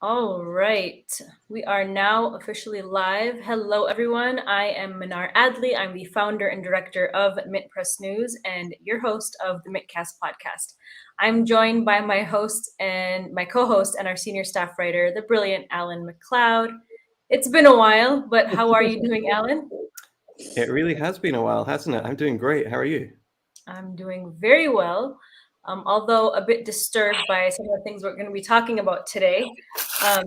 All right, we are now officially live. Hello, everyone. I am Minar Adley. I'm the founder and director of Mint Press News and your host of the Mintcast podcast. I'm joined by my host and my co-host and our senior staff writer, the brilliant Alan McLeod. It's been a while, but how are you doing, Alan? It really has been a while, hasn't it? I'm doing great. How are you? I'm doing very well, although a bit disturbed by some of the things we're going to be talking about today. Um,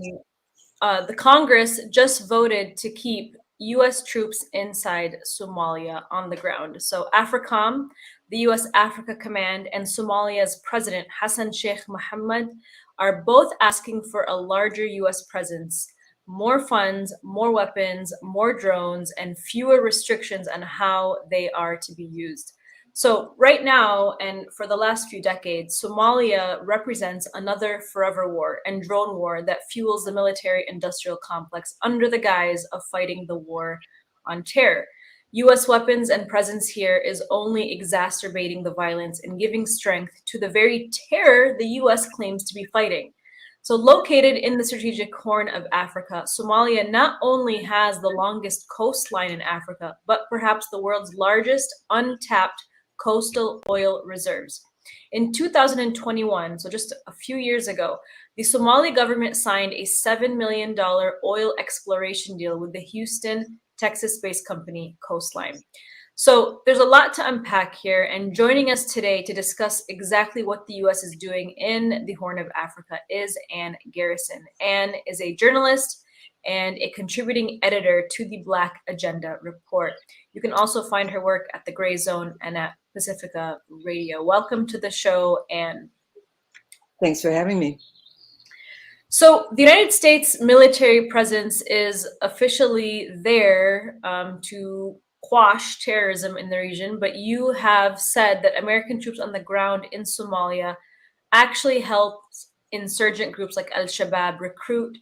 the Congress just voted to keep U.S. troops inside Somalia on the ground. So, Africom, the U.S. Africa Command, and Somalia's President Hassan Sheikh Mohammed are both asking for a larger U.S. presence, more funds, more weapons, more drones, and fewer restrictions on how they are to be used. So, right now, and for the last few decades, Somalia represents another forever war and drone war that fuels the military industrial complex under the guise of fighting the war on terror. US weapons and presence here is only exacerbating the violence and giving strength to the very terror the US claims to be fighting. So, located in the strategic horn of Africa, Somalia not only has the longest coastline in Africa, but perhaps the world's largest untapped coastal oil reserves. In 2021, so just a few years ago, the Somali government signed a $7 million oil exploration deal with the Houston, Texas based company Coastline. So there's a lot to unpack here, and joining us today to discuss exactly what the US is doing in the Horn of Africa is Anne Garrison. Anne is a journalist and a contributing editor to the Black Agenda Report. You can also find her work at the Gray Zone and at Pacifica Radio. Welcome to the show, Anne. Thanks for having me. So, the United States military presence is officially there to quash terrorism in the region, but you have said that American troops on the ground in Somalia actually helped insurgent groups like Al Shabaab recruit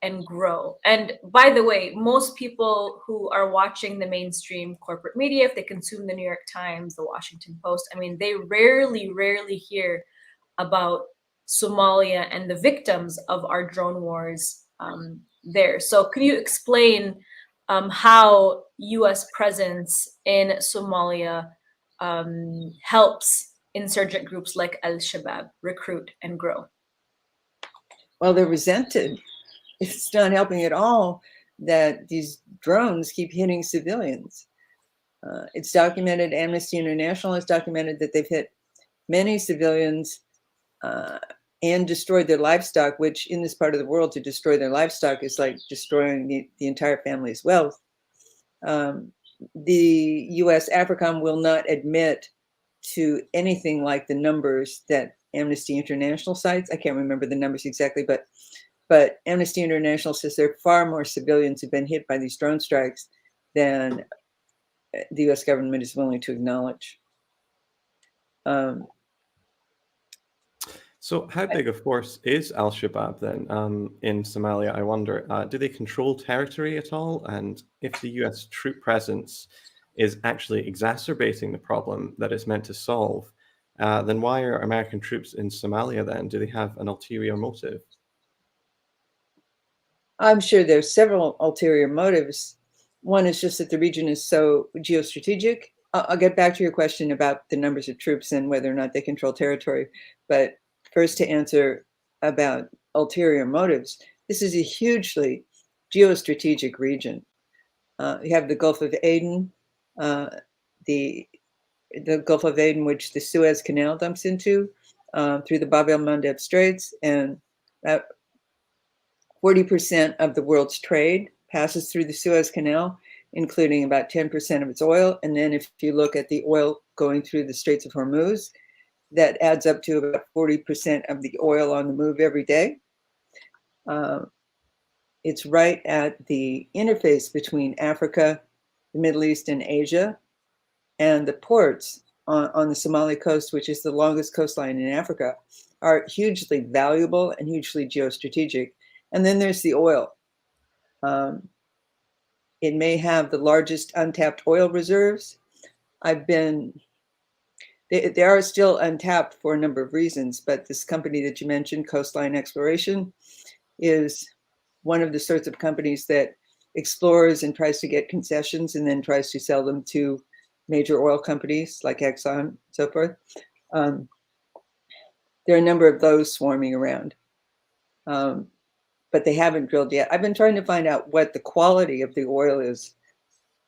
and grow. And by the way, most people who are watching the mainstream corporate media, if they consume the New York Times, the Washington Post, I mean, they rarely hear about Somalia and the victims of our drone wars there. So, can you explain how U.S. presence in Somalia helps insurgent groups like Al Shabaab recruit and grow? Well, they're resented. It's not helping at all that these drones keep hitting civilians. It's documented, Amnesty International has documented that they've hit many civilians and destroyed their livestock, which in this part of the world, to destroy their livestock is like destroying the entire family's wealth. The US Africom will not admit to anything like the numbers that Amnesty International cites. I can't remember the numbers exactly, but Amnesty International says there are far more civilians who've been hit by these drone strikes than the US government is willing to acknowledge. So, how big a force is Al Shabaab then in Somalia? I wonder. Do they control territory at all? And if the US troop presence is actually exacerbating the problem that it's meant to solve, then why are American troops in Somalia then? Do they have an ulterior motive? I'm sure there's several ulterior motives. One is just that the region is so geostrategic. I'll get back to your question about the numbers of troops and whether or not they control territory. But first, to answer about ulterior motives, this is a hugely geostrategic region. You have the Gulf of Aden, the Gulf of Aden, which the Suez Canal dumps into through the Bab el-Mandeb Straits, and 40% of the world's trade passes through the Suez Canal, including about 10% of its oil. And then if you look at the oil going through the Straits of Hormuz, that adds up to about 40% of the oil on the move every day. It's right at the interface between Africa, the Middle East, and Asia. And the ports on the Somali coast, which is the longest coastline in Africa, are hugely valuable and hugely geostrategic. And then there's the oil. It may have the largest untapped oil reserves. They are still untapped for a number of reasons, but this company that you mentioned, Coastline Exploration, is one of the sorts of companies that explores and tries to get concessions and then tries to sell them to major oil companies like Exxon and so forth. There are a number of those swarming around, but they haven't drilled yet. I've been trying to find out what the quality of the oil is.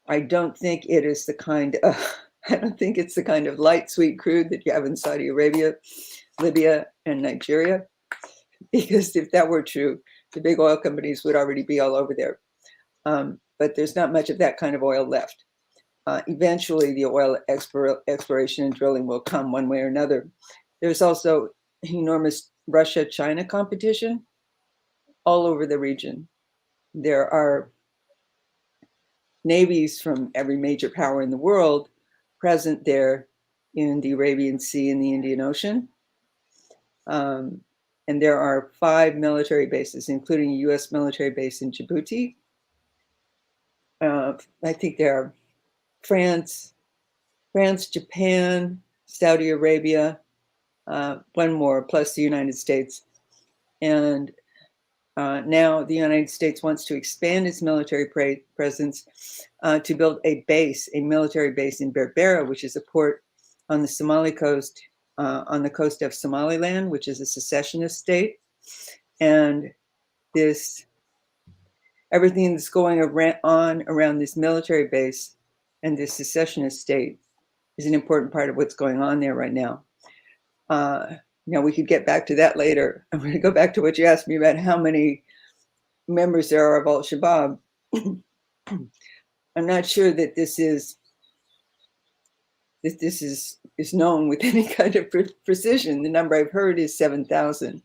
I don't think it is the kind of, I don't think it's the kind of light sweet crude that you have in Saudi Arabia, Libya, and Nigeria, because if that were true, the big oil companies would already be all over there. But there's not much of that kind of oil left. Eventually, the oil exploration and drilling will come one way or another. There's also enormous Russia-China competition all over the region. There are navies from every major power in the world present there in the Arabian Sea and the Indian Ocean. And there are 5 military bases, including a US military base in Djibouti. I think there are France, Japan, Saudi Arabia, one more, plus the United States. And now the United States wants to expand its military presence to build a military base in Berbera, which is a port on the Somali coast, on the coast of Somaliland, which is a secessionist state. And everything that's going on around this military base and this secessionist state is an important part of what's going on there right now. Now, we could get back to that later. I'm going to go back to what you asked me about how many members there are of Al-Shabaab. I'm not sure that this is known with any kind of precision. The number I've heard is 7,000,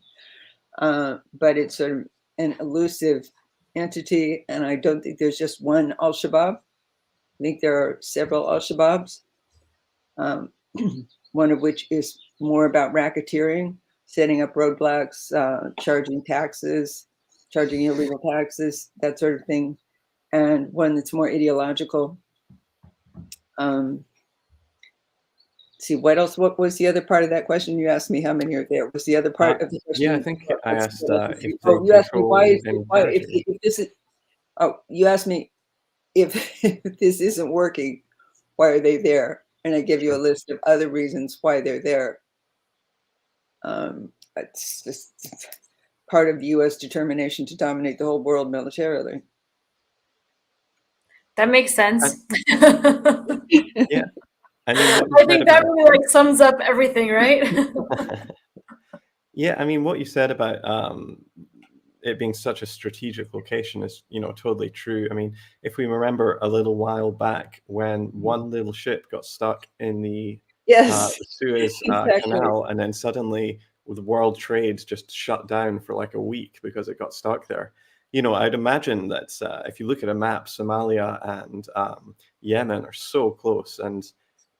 but it's sort of an elusive entity, and I don't think there's just one Al-Shabaab. I think there are several Al-Shabaabs, one of which is more about racketeering, setting up roadblocks, charging illegal taxes, that sort of thing, and one that's more ideological. See, what else? What was the other part of that question? You asked me how many are there. Was the other part of the question? Yeah, I think I asked if you asked me if this is. Oh, you asked me if this isn't working, why are they there? And I give you a list of other reasons why they're there. It's just part of the U.S. determination to dominate the whole world militarily. That makes sense. Yeah. I mean, I think that really sums up everything, right? Yeah, I mean, what you said about it being such a strategic location is, totally true. I mean, if we remember a little while back when one little ship got stuck in the Suez Canal, and then suddenly the world trade just shut down for like a week because it got stuck there. I'd imagine that if you look at a map, Somalia and Yemen are so close, and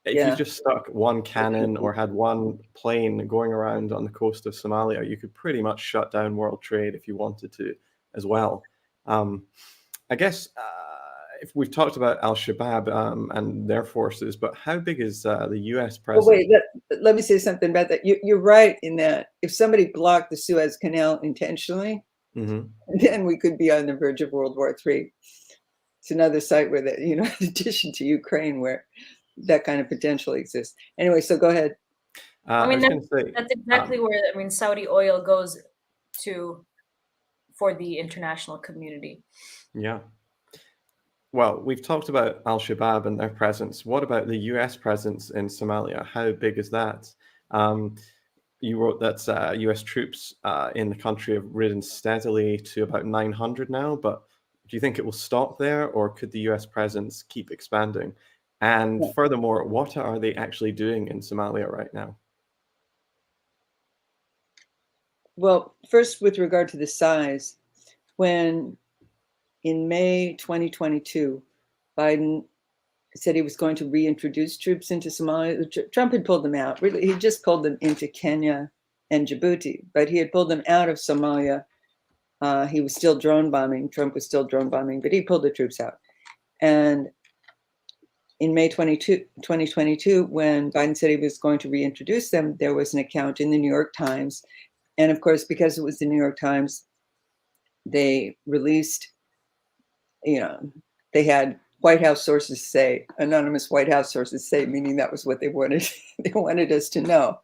if you just stuck one cannon or had one plane going around on the coast of Somalia, you could pretty much shut down world trade if you wanted to as well. I guess if we've talked about Al-Shabaab and their forces, but how big is the US presence? Oh, wait, let me say something about that. You're right in that if somebody blocked the Suez Canal intentionally, then we could be on the verge of World War III. It's another site where that, in addition to Ukraine, where that kind of potential exists. Anyway, so go ahead. I mean, that's exactly where Saudi oil goes to for the international community. Yeah. Well, we've talked about Al-Shabaab and their presence. What about the US presence in Somalia? How big is that? You wrote that US troops in the country have risen steadily to about 900 now, but do you think it will stop there, or could the US presence keep expanding? And furthermore, what are they actually doing in Somalia right now? Well, first, with regard to the size, when in May 2022, Biden said he was going to reintroduce troops into Somalia. Trump had pulled them out. Really, he just pulled them into Kenya and Djibouti, but he had pulled them out of Somalia. He was still drone bombing. Trump was still drone bombing, but he pulled the troops out. And in May 2022, when Biden said he was going to reintroduce them, there was an account in the New York Times. And of course, because it was the New York Times, they released, they had White House sources say, anonymous White House sources say, meaning that was what they wanted. They wanted us to know.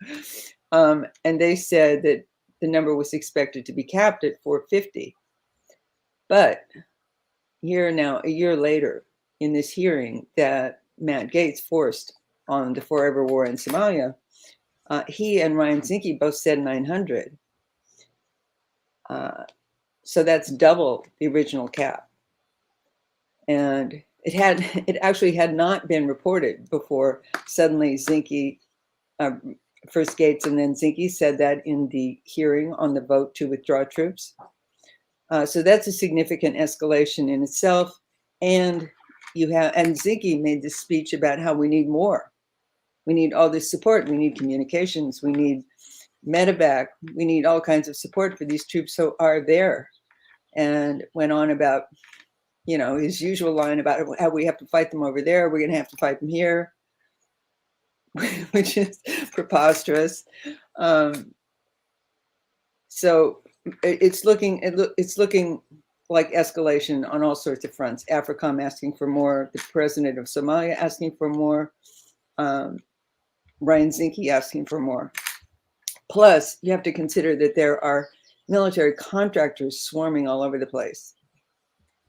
And they said that the number was expected to be capped at 450. But here now, a year later, in this hearing that Matt Gaetz forced on the forever war in Somalia, he and Ryan Zinke both said 900. So that's double the original cap. And it actually had not been reported before suddenly Zinke, first Gaetz and then Zinke said that in the hearing on the vote to withdraw troops. So that's a significant escalation in itself. And Zinke made this speech about how we need more. We need all this support. We need communications. We need medevac. We need all kinds of support for these troops who are there. And went on about, his usual line about how we have to fight them over there. We're going to have to fight them here, which is preposterous. So it's looking like escalation on all sorts of fronts. Africom asking for more, the president of Somalia asking for more, Ryan Zinke asking for more. Plus, you have to consider that there are military contractors swarming all over the place.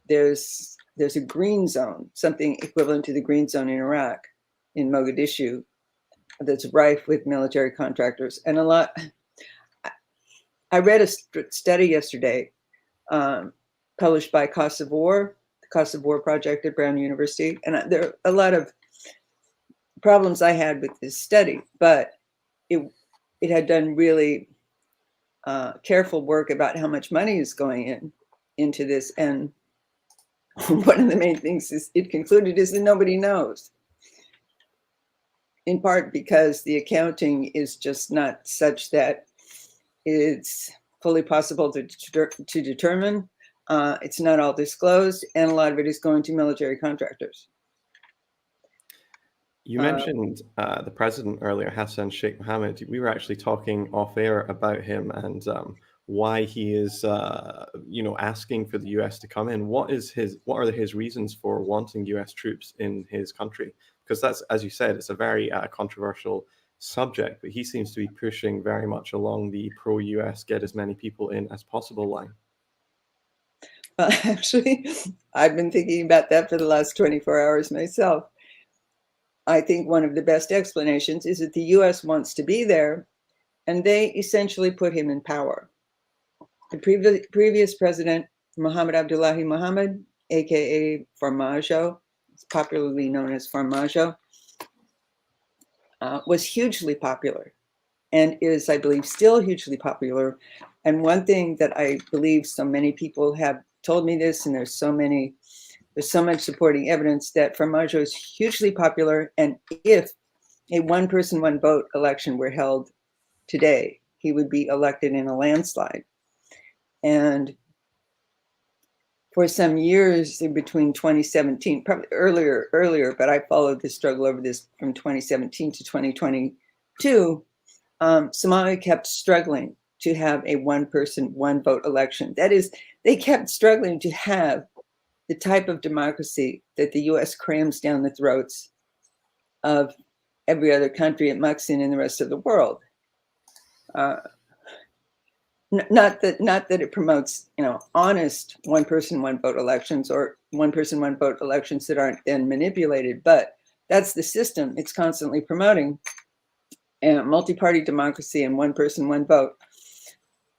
There's a green zone, something equivalent to the green zone in Iraq, in Mogadishu, that's rife with military contractors. And a lot, I read a study yesterday published by Cost of War, the Cost of War Project at Brown University. And there are a lot of problems I had with this study, but it had done really careful work about how much money is going into this. And one of the main things it concluded is that nobody knows. In part because the accounting is just not such that it's fully possible to determine. It's not all disclosed, and a lot of it is going to military contractors. You mentioned the president earlier, Hassan Sheikh Mohammed. We were actually talking off air about him and why he is, asking for the U.S. to come in. What are his reasons for wanting U.S. troops in his country? Because that's, as you said, it's a very controversial subject, but he seems to be pushing very much along the pro-U.S. get as many people in as possible line. Well, actually, I've been thinking about that for the last 24 hours myself. I think one of the best explanations is that the U.S. wants to be there, and they essentially put him in power. The previous president, Mohammed Abdullahi Mohammed, aka Farmajo, popularly known as Farmajo, was hugely popular and is, I believe, still hugely popular. And one thing that I believe so many people have told me this, and there's so much supporting evidence that Farmajo is hugely popular. And if a one person, one vote election were held today, he would be elected in a landslide. And for some years in between 2017, probably earlier, but I followed the struggle over this from 2017 to 2022, Somalia kept struggling to have a one person, one vote election. That is, they kept struggling to have the type of democracy that the US crams down the throats of every other country it mucks in the rest of the world. Not that it promotes, honest one person, one vote elections or one person, one vote elections that aren't then manipulated, but that's the system it's constantly promoting. And multi-party democracy and one person, one vote.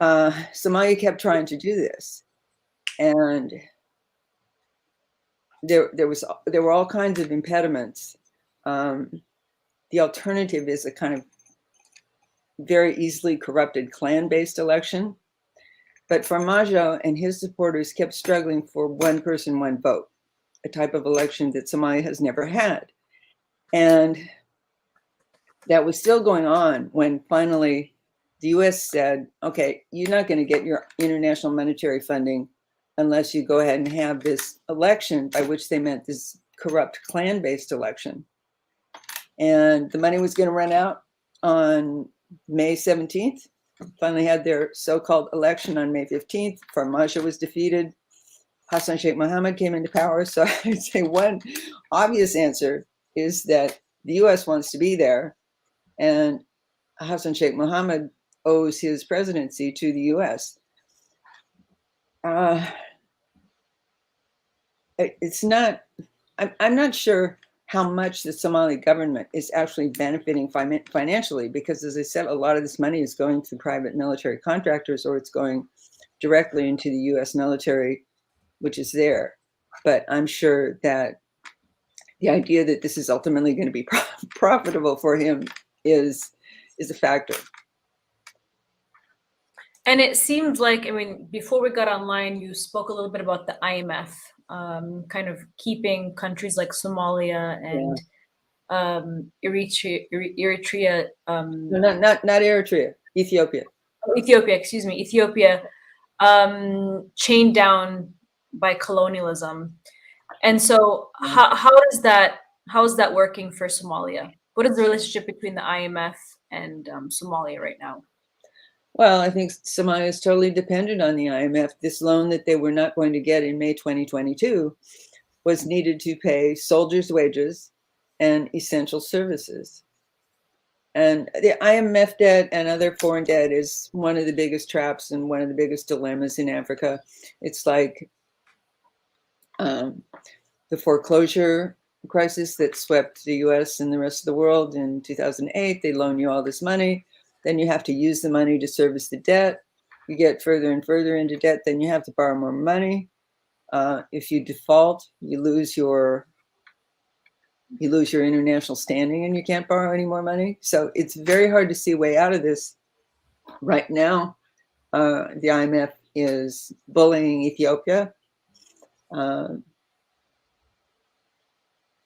Somalia kept trying to do this, and there were all kinds of impediments. The alternative is a kind of very easily corrupted clan-based election. But Farmajo and his supporters kept struggling for one person, one vote, a type of election that Somalia has never had. And that was still going on when finally the US said, okay, you're not going to get your international monetary funding unless you go ahead and have this election, by which they meant this corrupt clan-based election. And the money was going to run out on May 17th, finally had their so-called election on May 15th. Farmajo was defeated. Hassan Sheikh Mohammed came into power. So I'd say one obvious answer is that the US wants to be there, and Hassan Sheikh Mohammed owes his presidency to the US. It's not, I'm not sure how much the Somali government is actually benefiting financially, because as I said, a lot of this money is going through private military contractors, or it's going directly into the US military, which is there. But I'm sure that the idea that this is ultimately going to be profitable for him is a factor. And it seems like, I mean, before we got online, you spoke a little bit about the IMF kind of keeping countries like Somalia and Eritrea. No, not Eritrea, Ethiopia. Ethiopia, excuse me, Ethiopia, chained down by colonialism. And so how is that working for Somalia? What is the relationship between the IMF and Somalia right now? Well, I think Somalia is totally dependent on the IMF. This loan that they were not going to get in May 2022 was needed to pay soldiers' wages and essential services. And the IMF debt and other foreign debt is one of the biggest traps and one of the biggest dilemmas in Africa. It's like the foreclosure crisis that swept the US and the rest of the world in 2008. They loan you all this money. Then you have to use the money to service the debt. You get further and further into debt, then you have to borrow more money. If you default, you lose your international standing and you can't borrow any more money. So it's very hard to see a way out of this. Right now, the IMF is bullying Ethiopia. I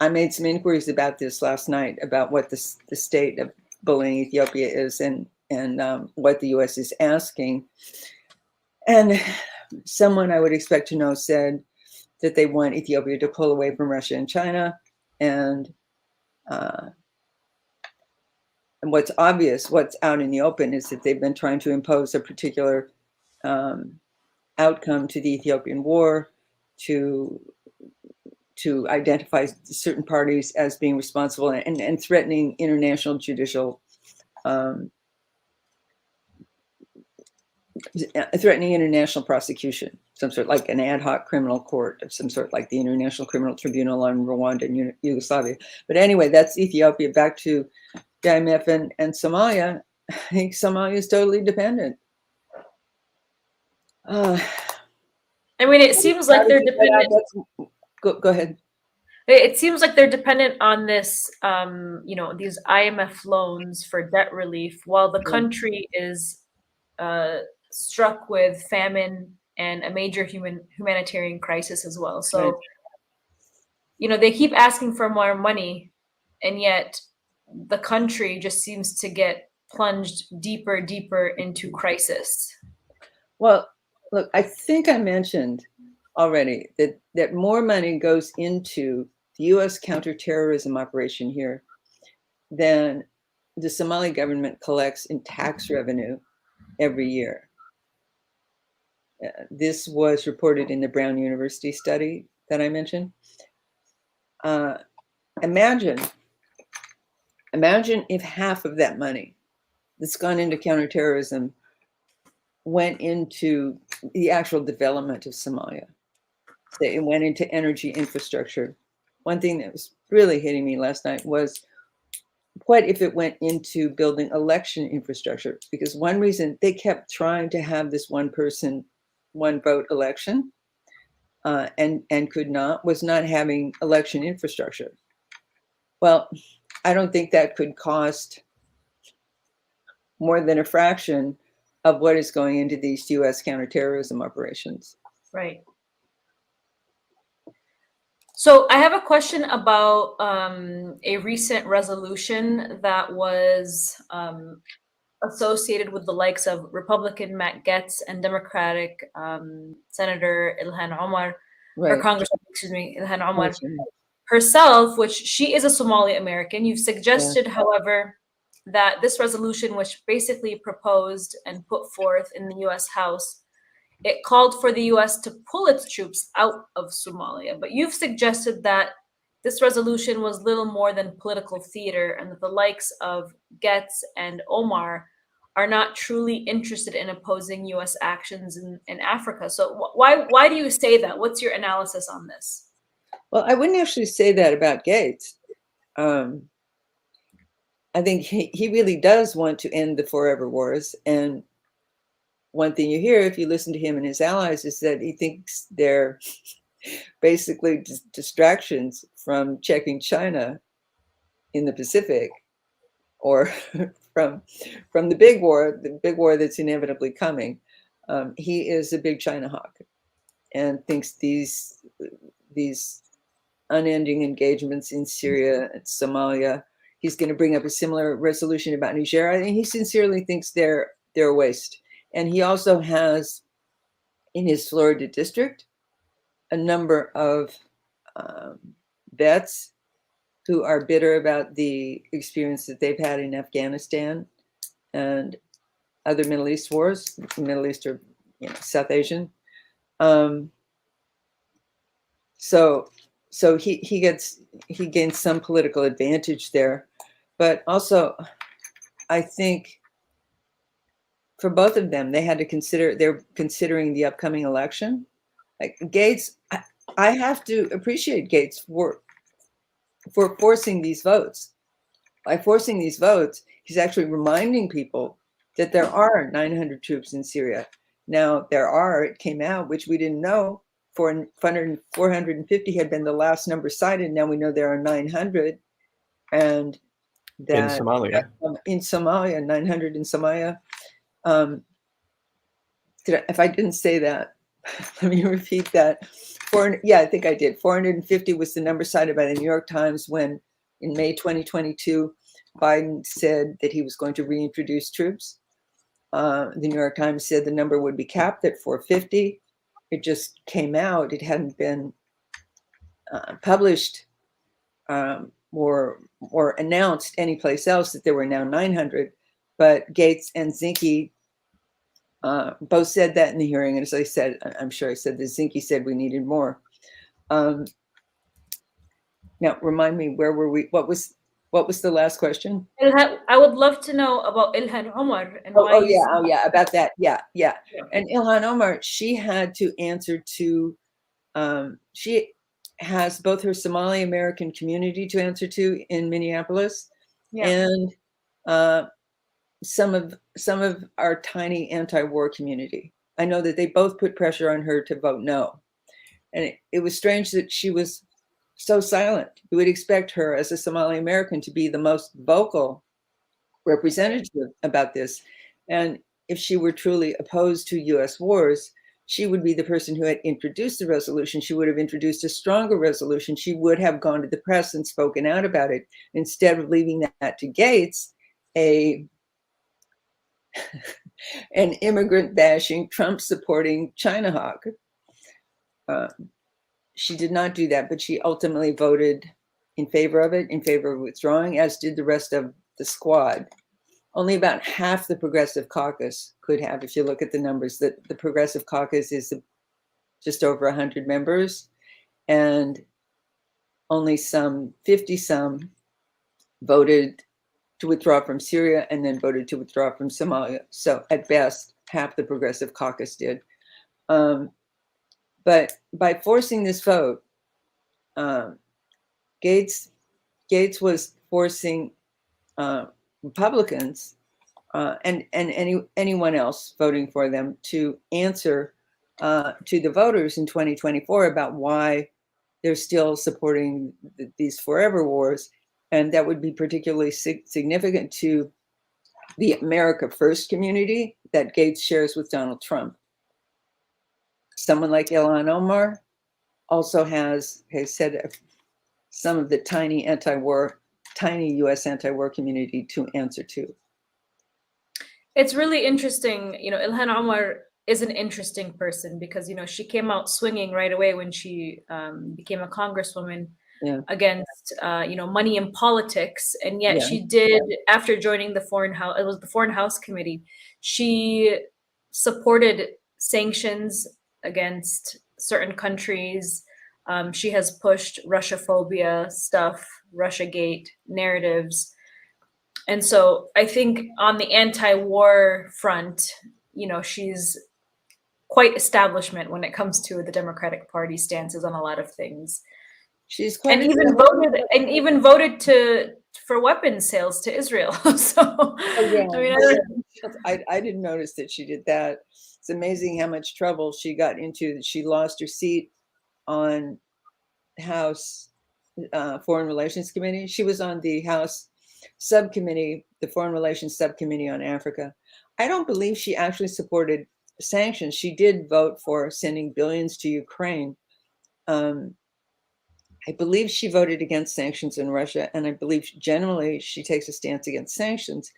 made some inquiries about this last night, about what the state of bullying Ethiopia is and what the US is asking. And someone I would expect to know said that they want Ethiopia to pull away from Russia and China. And what's obvious, what's out in the open, is that they've been trying to impose a particular outcome to the Ethiopian war, to identify certain parties as being responsible, and threatening international judicial, threatening international prosecution, some sort, like an ad hoc criminal court of some sort, like the International Criminal Tribunal on Rwanda and Yugoslavia. But anyway, that's Ethiopia. Back to the IMF and Somalia. I think Somalia is totally dependent. I mean, it seems like they're dependent. Go ahead. It seems like they're dependent on this, these IMF loans for debt relief, while the country is struck with famine and a major humanitarian crisis as well. So, they keep asking for more money, and yet the country just seems to get plunged deeper into crisis. Well, look, I think I mentioned already that more money goes into the US counterterrorism operation here than the Somali government collects in tax revenue every year. This was reported in the Brown University study that I mentioned. Imagine if half of that money that's gone into counterterrorism went into the actual development of Somalia. It went into energy infrastructure. One thing that was really hitting me last night was, what if it went into building election infrastructure? Because one reason they kept trying to have this one person, one vote election, and could not, was not having election infrastructure. Well, I don't think that could cost more than a fraction of what is going into these US counterterrorism operations. Right. So I have a question about a recent resolution that was associated with the likes of Republican Matt Gaetz and Democratic Senator Ilhan Omar, or Congressman, Ilhan Omar herself, which she is a Somali American. You've suggested, however, that this resolution, which basically proposed and put forth in the US House, it called for the US to pull its troops out of Somalia. But you've suggested that this resolution was little more than political theater, and that the likes of Getz and Omar are not truly interested in opposing US actions in Africa. So why do you say that? What's your analysis on this? Well, I wouldn't actually say that about Gates. I think he really does want to end the forever wars. And one thing you hear if you listen to him and his allies is that he thinks they're basically distractions from checking China in the Pacific, or from the big war that's inevitably coming. He is a big China hawk and thinks these unending engagements in Syria and Somalia. He's going to bring up a similar resolution about Niger. I think he sincerely thinks they're a waste. And he also has in his Florida district a number of vets who are bitter about the experience that they've had in Afghanistan and other Middle East wars, Middle East or South Asian. So he gains some political advantage there, but also I think for both of them, they had to consider, they're considering the upcoming election. Like Gates, I have to appreciate Gates for forcing these votes. By forcing these votes, he's actually reminding people that there are 900 troops in Syria. Now it came out, which we didn't know, 450 had been the last number cited. Now we know there are 900, and that in Somalia, 900 in Somalia. If I didn't say that, let me repeat that. I think I did. 450 was the number cited by the New York Times when, in May 2022, Biden said that he was going to reintroduce troops. The New York Times said the number would be capped at 450. It just came out. It hadn't been published or announced anyplace else that there were now 900. But Gates and Zinke both said that in the hearing. And as I said, I'm sure I said that Zinke said we needed more. Now, remind me, where were we? What was the last question? I would love to know about Ilhan Omar and why. About that. Yeah. And Ilhan Omar, she had to answer to. She has both her Somali American community to answer to in Minneapolis, and some of our tiny anti-war community. I know that they both put pressure on her to vote no, and it was strange that she was so silent. You would expect her, as a Somali American, to be the most vocal representative about this. And if she were truly opposed to US wars, she would be the person who had introduced the resolution. She would have introduced a stronger resolution. She would have gone to the press and spoken out about it, instead of leaving that to Gates, an immigrant bashing, Trump supporting China hawk. She did not do that, but she ultimately voted in favor of it, in favor of withdrawing, as did the rest of the squad. Only about half the Progressive Caucus could have, if you look at the numbers, that the Progressive Caucus is just over 100 members, and only some 50-some voted to withdraw from Syria and then voted to withdraw from Somalia. So at best, half the Progressive Caucus did. But by forcing this vote, Gates was forcing Republicans and anyone else voting for them to answer to the voters in 2024 about why they're still supporting these forever wars. And that would be particularly significant to the America First community that Gates shares with Donald Trump. Someone like Ilhan Omar also has said some of the tiny US anti-war community to answer to. It's really interesting. Ilhan Omar is an interesting person because, she came out swinging right away when she became a congresswoman. Yeah. against money in politics, and yet Yeah. she did, after joining the Foreign House, it was the Foreign House Committee, she supported sanctions against certain countries. She has pushed Russophobia stuff, Russiagate narratives. And so I think on the anti-war front, she's quite establishment when it comes to the Democratic Party stances on a lot of things. She's quite And even voted for weapons sales to Israel. So oh, yeah. I mean, I didn't notice that she did that. It's amazing how much trouble she got into. She lost her seat on House Foreign Relations Committee. She was on the House subcommittee, the Foreign Relations Subcommittee on Africa. I don't believe she actually supported sanctions. She did vote for sending billions to Ukraine. I believe she voted against sanctions in Russia, and I believe generally she takes a stance against sanctions.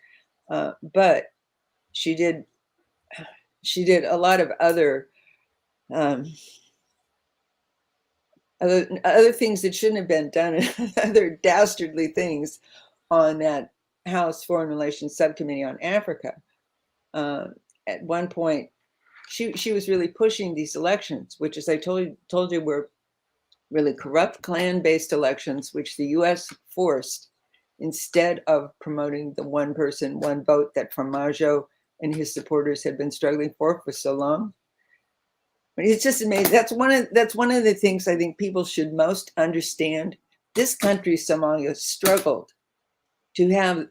But she did a lot of other other things that shouldn't have been done, other dastardly things on that House Foreign Relations Subcommittee on Africa. At one point, she was really pushing these elections, which, as I told you, were really corrupt clan-based elections, which the U.S. forced instead of promoting the one person, one vote that Formaggio and his supporters had been struggling for so long. It's just amazing. That's one of the things I think people should most understand. This country, Somalia, struggled to have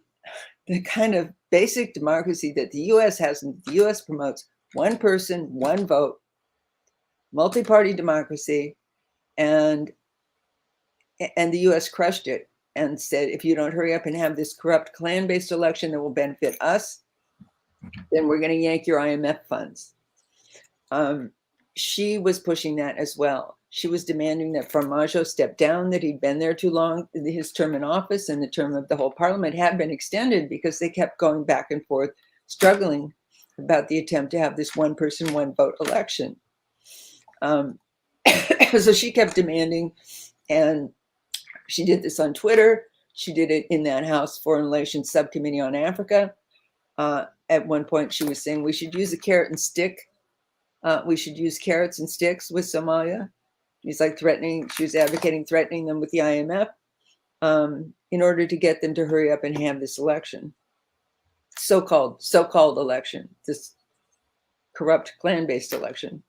the kind of basic democracy that the U.S. has, and the U.S. promotes: one person, one vote, multi-party democracy, and the U.S. crushed it and said, if you don't hurry up and have this corrupt clan-based election that will benefit us, then we're going to yank your IMF funds. She was pushing that as well. She was demanding that Formaggio step down, that he'd been there too long. His term in office and the term of the whole parliament had been extended because they kept going back and forth, struggling about the attempt to have this one person, one vote election. So she kept demanding, and she did this on Twitter. She did it in that House Foreign Relations Subcommittee on Africa. At one point, she was saying we should use a carrot and stick. We should use carrots and sticks with Somalia. She's like she was advocating threatening them with the IMF in order to get them to hurry up and have this election. So-called election, this corrupt clan-based election.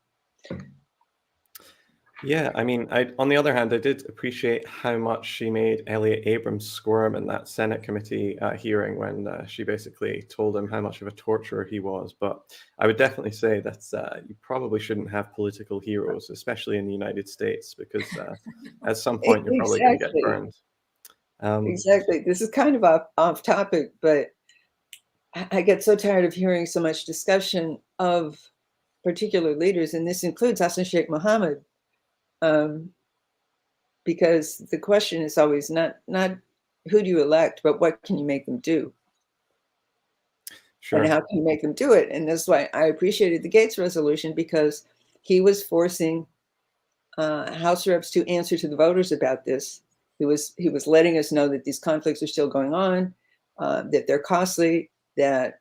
Yeah, I mean, on the other hand, I did appreciate how much she made Elliott Abrams squirm in that Senate committee hearing when she basically told him how much of a torturer he was. But I would definitely say that you probably shouldn't have political heroes, especially in the United States, because at some point you're probably going to get burned. Exactly. This is kind of off topic, but I get so tired of hearing so much discussion of particular leaders, and this includes Hassan Sheikh Mohammed. Because the question is always not who do you elect, but what can you make them do? Sure. And how can you make them do it? And that's why I appreciated the Gates resolution, because he was forcing House reps to answer to the voters about this. He was letting us know that these conflicts are still going on, that they're costly, that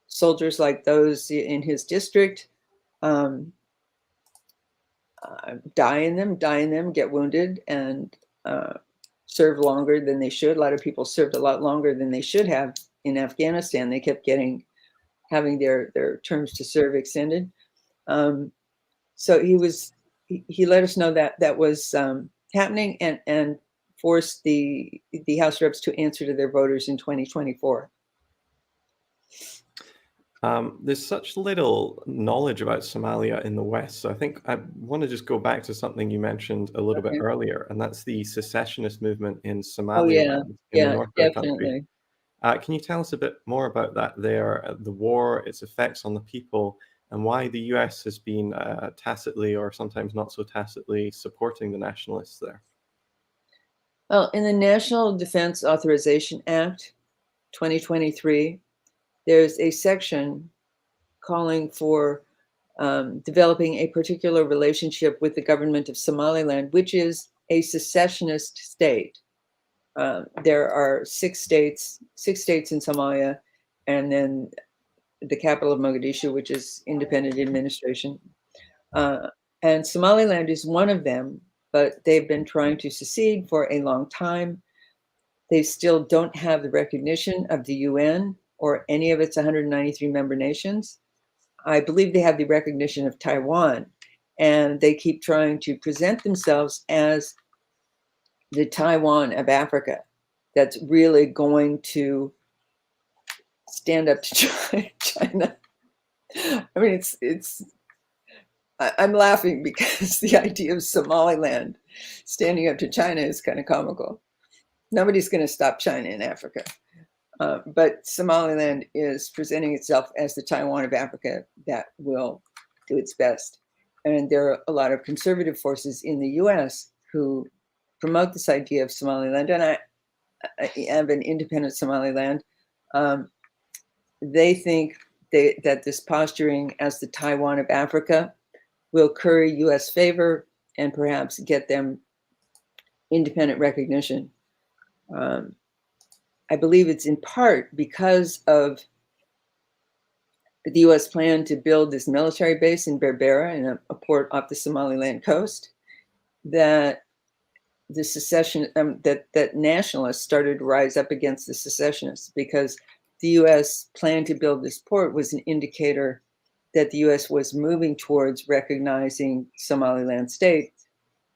soldiers like those in his district die in them, get wounded, and serve longer than they should. A lot of people served a lot longer than they should have in Afghanistan. They kept having their terms to serve extended. So he let us know that was happening, and forced the House reps to answer to their voters in 2024. There's such little knowledge about Somalia in the West. So I think I want to just go back to something you mentioned a little bit earlier, and that's the secessionist movement in Somaliland, in the north of the country. Can you tell us a bit more about that there, the war, its effects on the people, and why the US has been tacitly, or sometimes not so tacitly, supporting the nationalists there? Well, in the National Defense Authorization Act, 2023, there's a section calling for developing a particular relationship with the government of Somaliland, which is a secessionist state. There are six states in Somalia, and then the capital of Mogadishu, which is independent administration. And Somaliland is one of them, but they've been trying to secede for a long time. They still don't have the recognition of the UN or any of its 193 member nations. I believe they have the recognition of Taiwan, and they keep trying to present themselves as the Taiwan of Africa that's really going to stand up to China. I mean, I'm laughing because the idea of Somaliland standing up to China is kind of comical. Nobody's going to stop China in Africa. But Somaliland is presenting itself as the Taiwan of Africa that will do its best. And there are a lot of conservative forces in the US who promote this idea of Somaliland. And I have an independent Somaliland. They think that this posturing as the Taiwan of Africa will curry US favor and perhaps get them independent recognition. I believe it's in part because of the US plan to build this military base in Berbera, in a port off the Somaliland coast, that the secession, that nationalists started to rise up against the secessionists, because the US plan to build this port was an indicator that the US was moving towards recognizing Somaliland state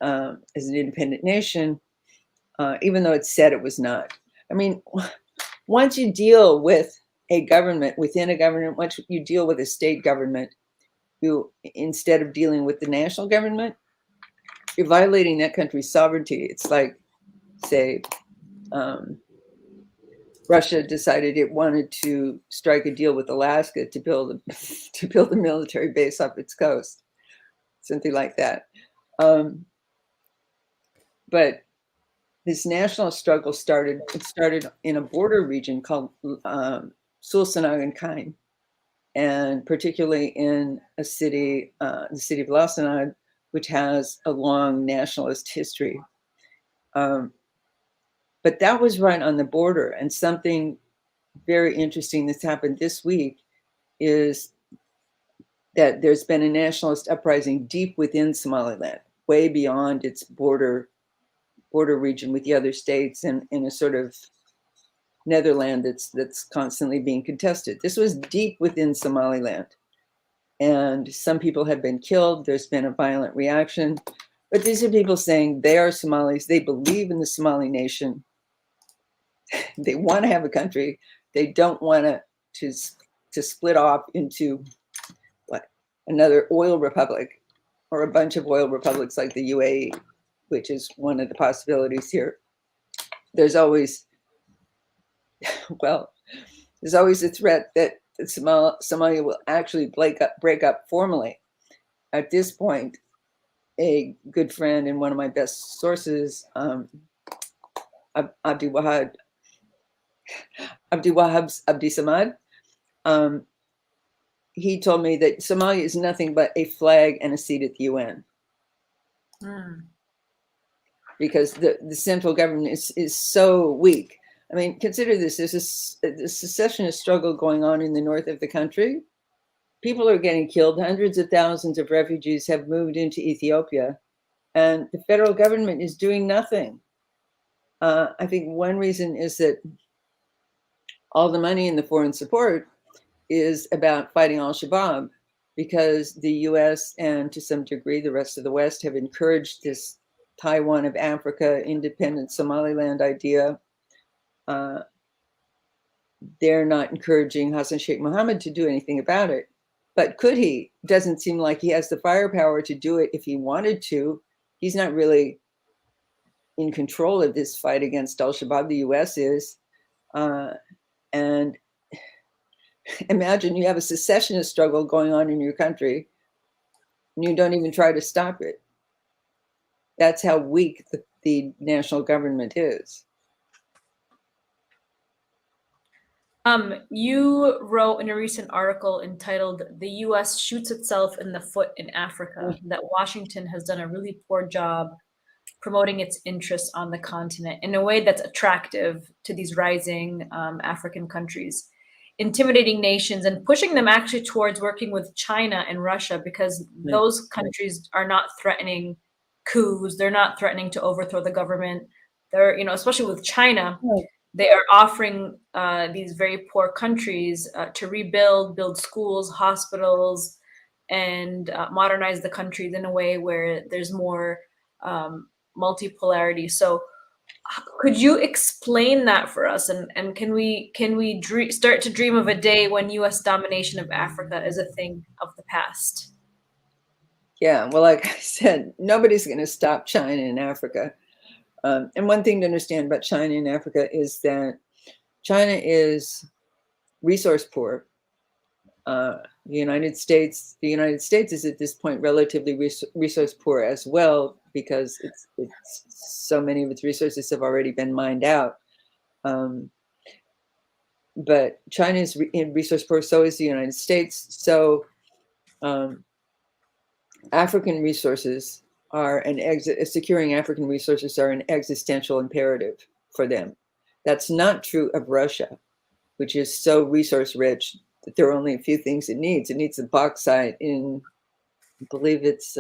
as an independent nation, even though it said it was not. I mean, once you deal with a government within a government, once you deal with a state government, you, instead of dealing with the national government, you're violating that country's sovereignty. It's like, say, Russia decided it wanted to strike a deal with Alaska to build a military base off its coast, something like that. But this national struggle started in a border region called Sulsanag and Kain, and particularly in a city, the city of Lasanag, which has a long nationalist history. But that was right on the border. And something very interesting that's happened this week is that there's been a nationalist uprising deep within Somaliland, way beyond its border region with the other states, and in a sort of Netherland that's constantly being contested. This was deep within Somaliland, and some people have been killed. There's been a violent reaction, but these are people saying they are Somalis. They believe in the Somali nation. They want to have a country. They don't want to split off into what, another oil republic or a bunch of oil republics like the UAE, which is one of the possibilities here. There's always a threat that Somalia will actually break up formally. At this point, a good friend and one of my best sources, Abdi Samad, he told me that Somalia is nothing but a flag and a seat at the UN. Because the central government is so weak. I mean, consider this. There's a secessionist struggle going on in the north of the country. People are getting killed. Hundreds of thousands of refugees have moved into Ethiopia, and the federal government is doing nothing. I think one reason is that all the money in the foreign support is about fighting al-Shabaab, because the US and to some degree the rest of the West have encouraged this Taiwan of Africa, independent Somaliland idea. They're not encouraging Hassan Sheikh Mohammed to do anything about it. But could he? Doesn't seem like he has the firepower to do it if he wanted to. He's not really in control of this fight against al-Shabaab. The US is. And imagine you have a secessionist struggle going on in your country and you don't even try to stop it. That's how weak the national government is. You wrote in a recent article entitled "The U.S. Shoots Itself in the Foot in Africa" that Washington has done a really poor job promoting its interests on the continent in a way that's attractive to these rising African countries, intimidating nations and pushing them actually towards working with China and Russia, because those countries are not threatening coups. They're not threatening to overthrow the government. They're, especially with China, they are offering these very poor countries to build schools, hospitals, and modernize the countries in a way where there's more multipolarity. So could you explain that for us? And can we start to dream of a day when U.S. domination of Africa is a thing of the past? Yeah, well, like I said, nobody's going to stop China in Africa. And one thing to understand about China in Africa is that China is resource poor. The United States is at this point relatively resource poor as well, because it's so many of its resources have already been mined out. But China is resource poor, so is the United States. So African resources are securing African resources are an existential imperative for them. That's not true of Russia, which is so resource rich that there are only a few things it needs. It needs the bauxite in, I believe it's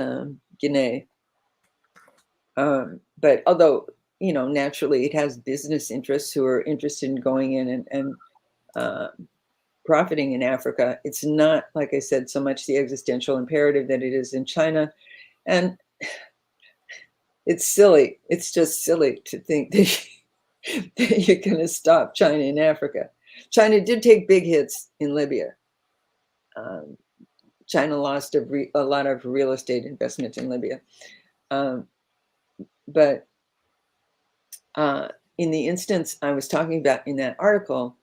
Guinea. But although, naturally it has business interests who are interested in going in and profiting in Africa, it's not, like I said, so much the existential imperative that it is in China. And it's silly. It's just silly to think that you're going to stop China in Africa. China did take big hits in Libya. China lost a lot of real estate investment in Libya. But in the instance I was talking about in that article,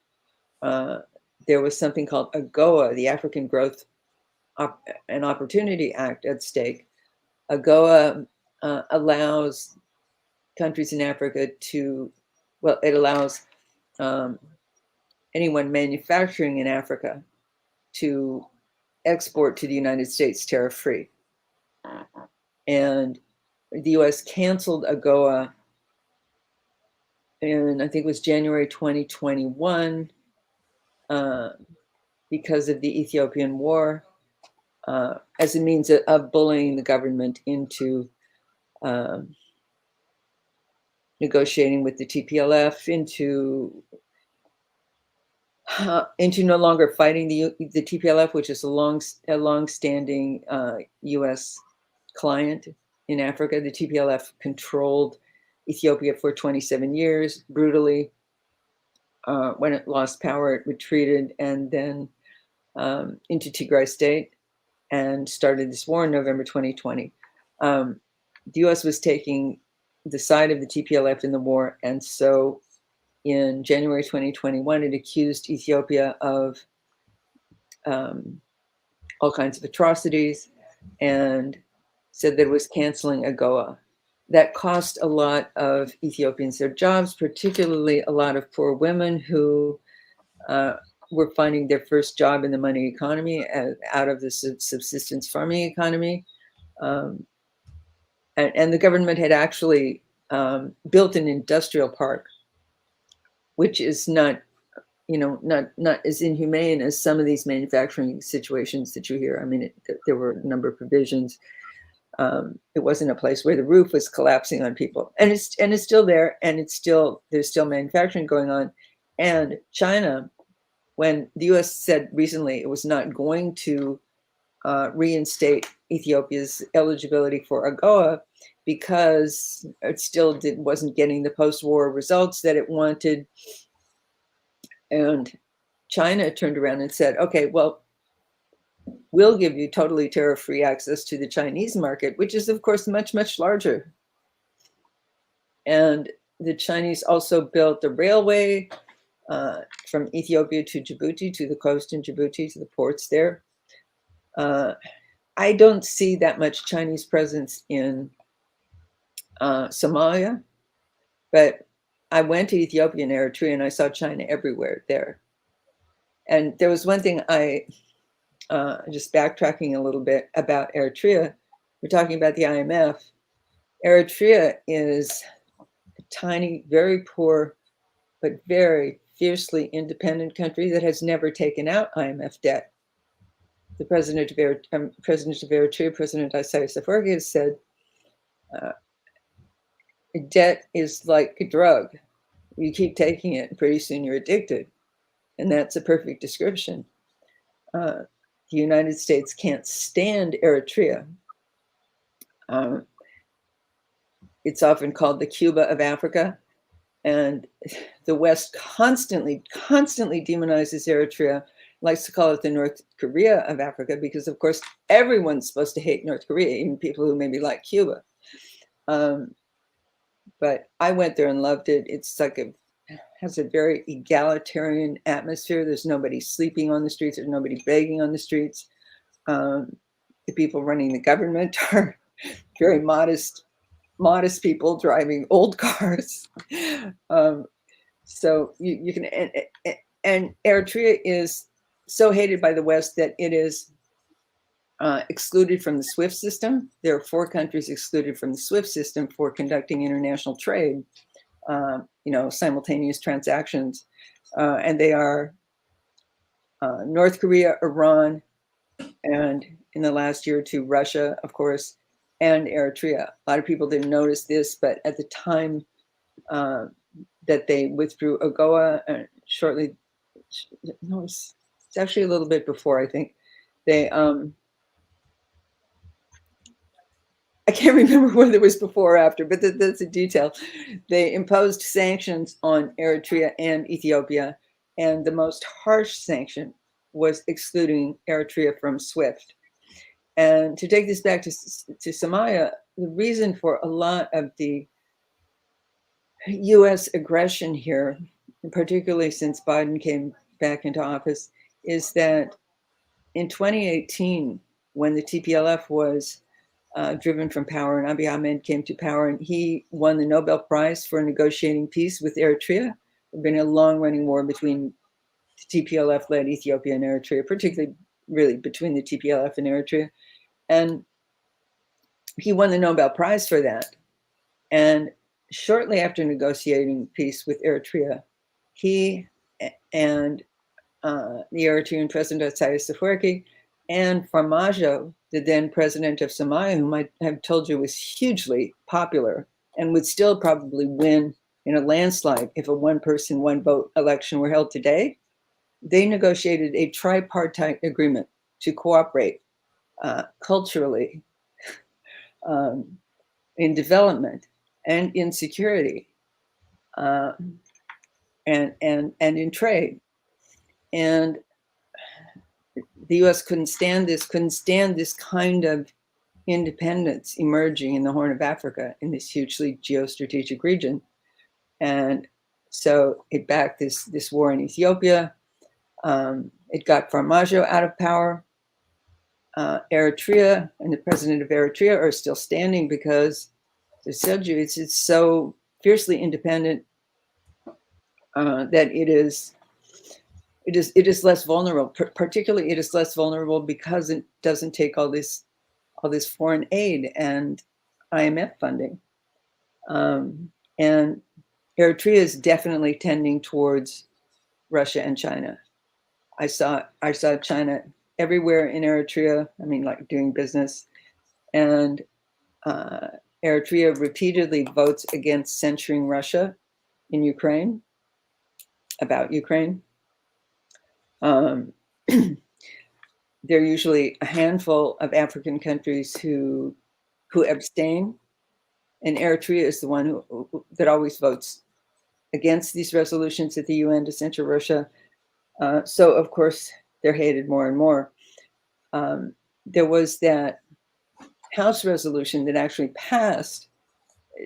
there was something called AGOA, the African Growth and Opportunity Act, at stake. AGOA allows countries in Africa it allows anyone manufacturing in Africa to export to the United States tariff-free. And the US canceled AGOA in, I think it was January 2021, because of the Ethiopian war, as a means of bullying the government into negotiating with the TPLF, into no longer fighting the TPLF, which is a long-standing U.S. client in Africa. The TPLF controlled Ethiopia for 27 years, brutally. When it lost power, it retreated and then into Tigray state and started this war in November 2020. The U.S. was taking the side of the TPLF in the war, and so in January 2021, it accused Ethiopia of all kinds of atrocities and said that it was canceling AGOA. That cost a lot of Ethiopians their jobs, particularly a lot of poor women who were finding their first job in the money economy out of the subsistence farming economy. And the government had actually built an industrial park, which is not as inhumane as some of these manufacturing situations that you hear. I mean, there were a number of provisions. It wasn't a place where the roof was collapsing on people, and it's still there, and there's still manufacturing going on. And China, when the U.S. said recently it was not going to reinstate Ethiopia's eligibility for AGOA because it still wasn't getting the post-war results that it wanted. And China turned around and said, okay, well, we'll give you totally tariff-free access to the Chinese market, which is, of course, much, much larger. And the Chinese also built a railway from Ethiopia to Djibouti, to the coast in Djibouti, to the ports there. I don't see that much Chinese presence in Somalia, but I went to Ethiopia and Eritrea, and I saw China everywhere there. And there was one thing just backtracking a little bit about Eritrea. We're talking about the IMF. Eritrea is a tiny, very poor, but very fiercely independent country that has never taken out IMF debt. The president of Eritrea, President Isaias Afwerki, has said, debt is like a drug. You keep taking it, and pretty soon you're addicted. And that's a perfect description. The United States can't stand Eritrea. It's often called the Cuba of Africa. And the West constantly demonizes Eritrea, likes to call it the North Korea of Africa, because of course, everyone's supposed to hate North Korea, even people who maybe like Cuba. But I went there and loved it. It's like has a very egalitarian atmosphere. There's nobody sleeping on the streets. There's nobody begging on the streets. The people running the government are very modest people driving old cars. So you can, and Eritrea is so hated by the West that it is excluded from the SWIFT system. There are 4 countries excluded from the SWIFT system for conducting international trade, simultaneous transactions. And they are North Korea, Iran, and in the last year or two, Russia, of course, and Eritrea. A lot of people didn't notice this, but at the time that they withdrew AGOA, shortly, no, it's actually a little bit before, I think, they, I can't remember whether it was before or after, but that's a detail. They imposed sanctions on Eritrea and Ethiopia, and the most harsh sanction was excluding Eritrea from SWIFT. And to take this back to Somalia, the reason for a lot of the US aggression here, particularly since Biden came back into office, is that in 2018, when the TPLF was driven from power and Abiy Ahmed came to power, and he won the Nobel Prize for negotiating peace with Eritrea. There'd been a long-running war between the TPLF-led Ethiopia and Eritrea, particularly really between the TPLF and Eritrea. And he won the Nobel Prize for that. And shortly after negotiating peace with Eritrea, he and the Eritrean President Isaias Afwerki and Farmajo, the then president of Somalia, whom I have told you was hugely popular and would still probably win in a landslide if a one-person, one-vote election were held today, they negotiated a tripartite agreement to cooperate culturally, in development and in security, and in trade. And the US couldn't stand this kind of independence emerging in the Horn of Africa, in this hugely geostrategic region. And so it backed this war in Ethiopia. It got Farmajo out of power. Eritrea and the president of Eritrea are still standing because, as I said, it's so fiercely independent that it is less vulnerable. Particularly, it is less vulnerable because it doesn't take all this foreign aid and IMF funding. And Eritrea is definitely tending towards Russia and China. I saw China everywhere in Eritrea. I mean, like doing business, and Eritrea repeatedly votes against censuring Russia in Ukraine, about Ukraine. There are usually a handful of African countries who abstain, and Eritrea is the one that always votes against these resolutions at the UN to censure Russia. So of course they're hated more and more. There was that House resolution that actually passed,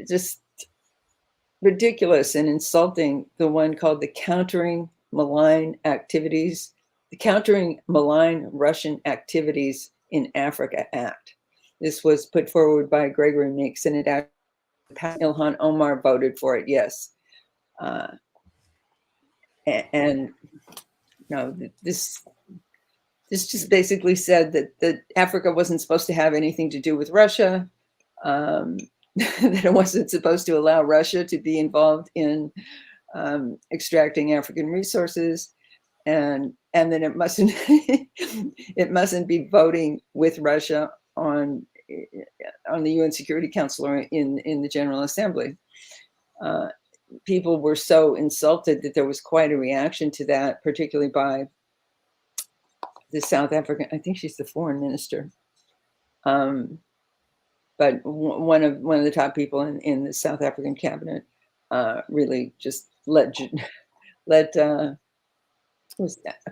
just ridiculous and insulting, the one called the Countering Malign Russian Activities in Africa Act. This was put forward by Gregory Meeks, and it actually passed. Ilhan Omar voted for it, yes. And no, this just basically said that Africa wasn't supposed to have anything to do with Russia. that it wasn't supposed to allow Russia to be involved in extracting African resources, and then it mustn't it mustn't be voting with Russia on the UN Security Council or in the General Assembly. People were so insulted that there was quite a reaction to that, particularly by the South African, I think she's the foreign minister, but one of the top people in the South African cabinet really just let I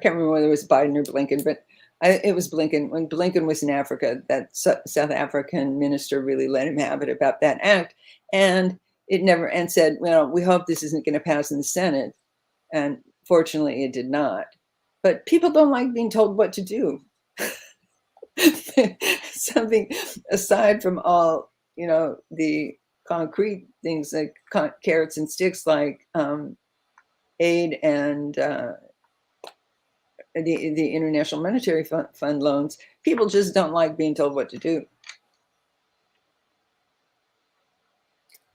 can't remember whether it was Biden or Blinken, but it was Blinken. When Blinken was in Africa, that South African minister really let him have it about that act, and said, well, we hope this isn't going to pass in the Senate, and fortunately, it did not. But people don't like being told what to do. Something aside from all, the concrete things like carrots and sticks, like aid and the International Monetary Fund loans, people just don't like being told what to do.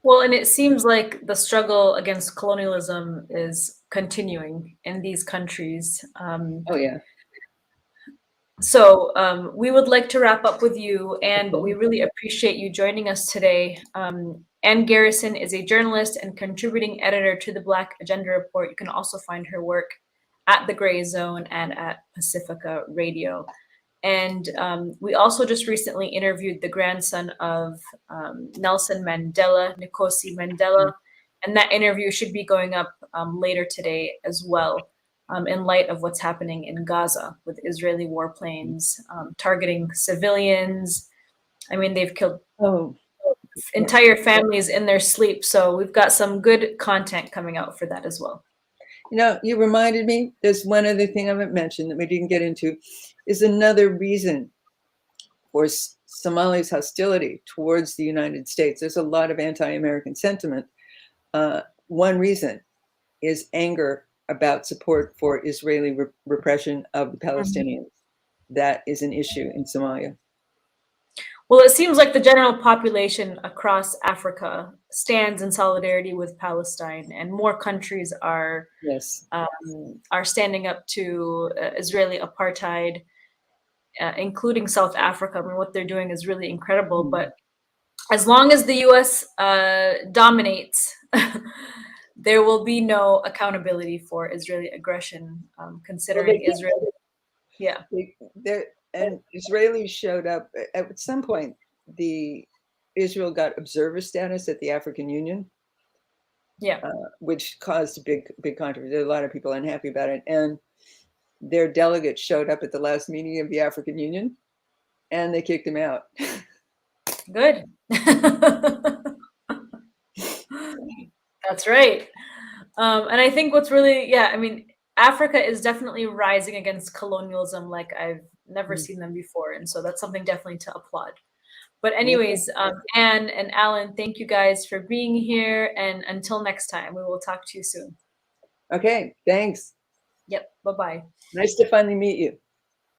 Well, and it seems like the struggle against colonialism is continuing in these countries. Oh, yeah. So we would like to wrap up with you, but we really appreciate you joining us today. Ann Garrison is a journalist and contributing editor to the Black Agenda Report. You can also find her work at The Gray Zone and at Pacifica Radio. And we also just recently interviewed the grandson of Nelson Mandela, Nkosi Mandela, and that interview should be going up later today as well, in light of what's happening in Gaza with Israeli warplanes targeting civilians. I mean, they've killed entire families in their sleep. So we've got some good content coming out for that as well. You reminded me, there's one other thing I haven't mentioned that we didn't get into, is another reason for Somali's hostility towards the United States. There's a lot of anti-American sentiment. One reason is anger about support for Israeli repression of the Palestinians. That is an issue in Somalia. Well, it seems like the general population across Africa stands in solidarity with Palestine, and more countries are standing up to Israeli apartheid, including South Africa. I mean, what they're doing is really incredible. But as long as the U.S. Dominates, there will be no accountability for Israeli aggression, considering Israel. Yeah. And Israelis showed up at some point. Israel got observer status at the African Union, which caused a big controversy. There are a lot of people unhappy about it, and their delegates showed up at the last meeting of the African Union, and they kicked him out. Good. That's right. And I think what's really, I mean, Africa is definitely rising against colonialism like I've never seen them before. And so that's something definitely to applaud. But anyways, Anne and Alan, thank you guys for being here. And until next time, we will talk to you soon. Okay, thanks. Yep, bye-bye. Nice to finally meet you.